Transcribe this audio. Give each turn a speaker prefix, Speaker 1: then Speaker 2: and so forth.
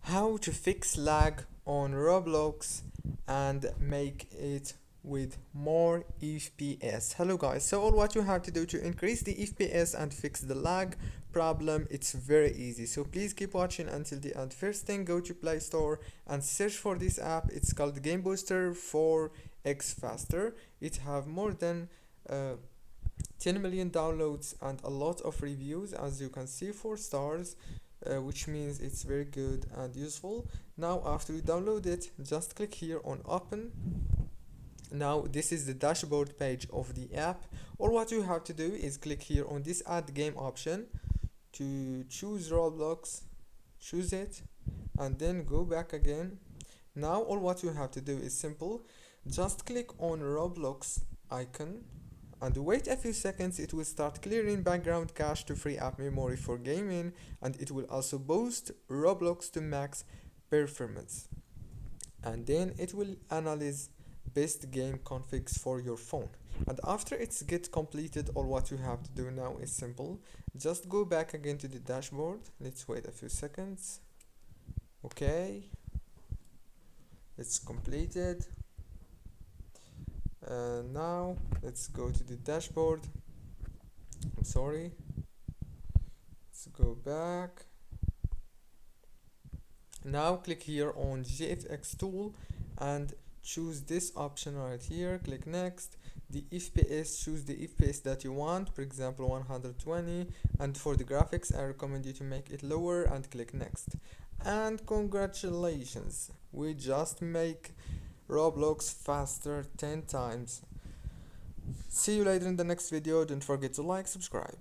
Speaker 1: how to fix lag on Roblox and make it with more FPS. Hello guys, so all what you have to do to increase the FPS and fix the lag problem, it's very easy, so please keep watching until the end. First thing, go to Play Store and search for this app. It's called Game Booster 4x Faster. It have more than 10 million downloads and a lot of reviews. As you can see, 4 stars, which means it's very good and useful. Now after you download it, just click here on open. Now this is the dashboard page of the app. All what you have to do is click here on this add game option to choose Roblox, choose it, and then go back again. Now all what you have to do is simple, just click on Roblox icon and wait a few seconds. It will start clearing background cache to free app memory for gaming, and it will also boost Roblox to max performance, and then it will analyze best game configs for your phone. And after it's get completed, all what you have to do now is simple, just go back again to the dashboard. Let's wait a few seconds. Okay, it's completed. Now let's go to the dashboard. I'm sorry, let's go back. Now click here on GFX tool and choose this option right here. Click next. The FPS, choose the FPS that you want, for example 120, and for the graphics I recommend you to make it lower, and click next. And congratulations, we just make Roblox faster 10 times. See you later in the next video. Don't forget to like, subscribe.